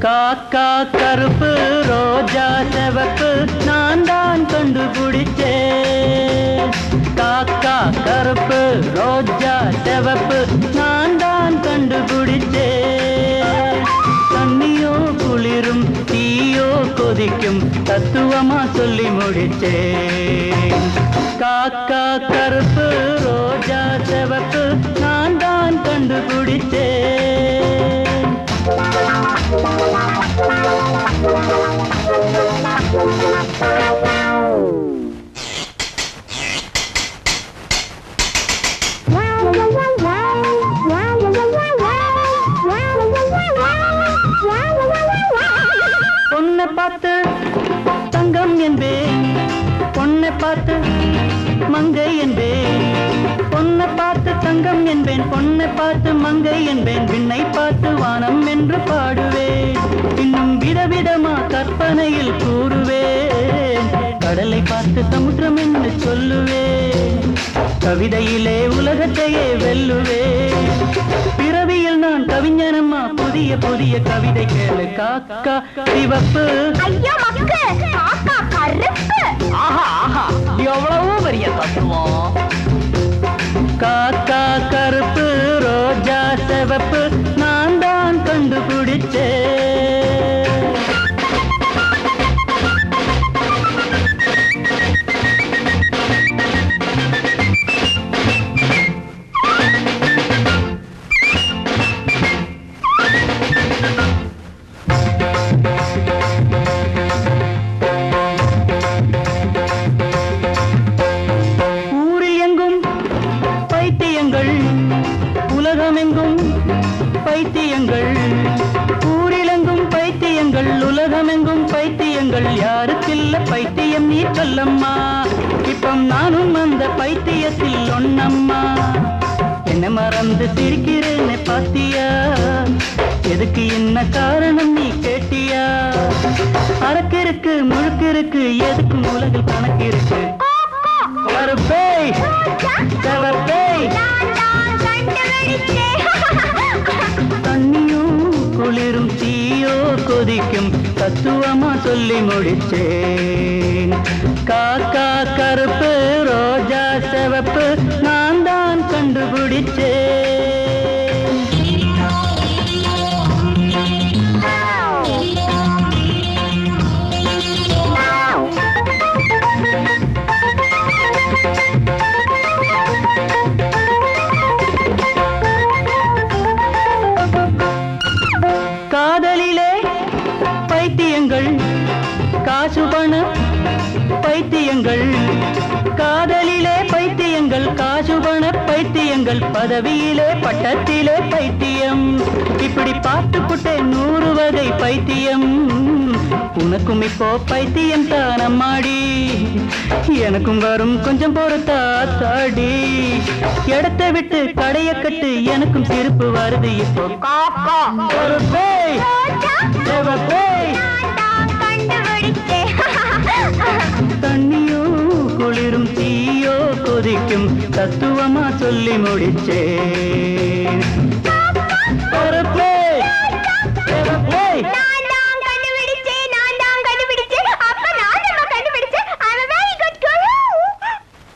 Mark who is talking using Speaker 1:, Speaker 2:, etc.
Speaker 1: காக்கா கருப்பு ரோஜா சிவப்பு நான் தான் கண்டுபிடிச்சேன். காக்கா கருப்பு ரோஜா சிவப்பு நான் தான் கண்டுபிடிச்சேன். தண்ணியோ குளிரும் தீயோ கொதிக்கும் தத்துவமா சொல்லி முடிச்சேன். காக்கா கருப்பு ரோஜா சிவப்பு நான் தான் கண்டுபிடிச்சேன். பொண்ணை பார்த்து தங்கம் என்பேன், பொண்ணை பார்த்து மங்கை என்பேன். பொண்ணை பார்த்து தங்கம் என்பேன், பொண்ணை பார்த்து மங்கை என்பேன். விண்ணை பார்த்து வானம் என்று பாடுவேன், இன்னும் விதவிதமா கற்பனையில் கூறுவேன். கடலை பார்த்து சமுத்திரம் என்று சொல்லுவேன், கவிதையிலே உலகத்தையே வெல்லுவேன். பிறவியில் நான் கவிஞனம்மா, புதிய புதிய கவிதை கேளு. காக்கா சிவப்பு,
Speaker 2: ஐயா மக்கு, காக்கா கருப்பு.
Speaker 1: ஆஹா ஆஹா, எவ்வளவு பெரிய தத்துவம். காக்கா கருப்பு ரோஜா சிவப்பு நான் தான் கண்டுபிடிச்சேன். உலகமெங்கும் பைத்தியங்கள், ஊரிலெங்கும் பைத்தியங்கள், உலகமெங்கும் பைத்தியங்கள். யாருக்கில்ல பைத்தியம் நீ சொல்லம்மா, இப்ப நானும் அந்த பைத்தியத்தில் ஒண்ணம்மா. என்ன மறந்து சிரிக்கிறேன்னு பாத்தியா, எதுக்கு என்ன காரணம் நீ கேட்டியா? அரக்கிருக்கு முழுக்கிருக்கு, எதுக்கும் உலகில் கணக்கு இருக்கு. கருப்பேய் சிவப்பேய், தண்ணியும் குளிரும் தீயோ கொதிக்கும் தத்துவமா சொல்லி முடிச்சேன். காக்கா கருப்பு ரோஜா சிவப்பு நான் தான் கண்டுபிடிச்சேன். காதலிலே பைத்தியங்கள், காசு பணம் பைத்தியங்கள். காதலிலே பைத்தியங்கள், காசு பண பைத்தியங்கள். பதவியிலே பட்டத்திலே பைத்தியம், இப்படி பார்த்துப்புட்டே 100 வகை பைத்தியம். உனக்கும் இப்போ பைத்தியம் தானம்மாடி, எனக்கும் வரும் கொஞ்சம் பொறுத்தா தாடி. இடத்தை விட்டு கடைய கட்டு, எனக்கும் சிரிப்பு வருது இப்போ. காக்கா ஒரு பேய் சிவப்பேய், தண்ணியோ குளிரும் தீயோ கொதிக்கும் தத்துவமா சொல்லி முடிச்சேன். ஒரு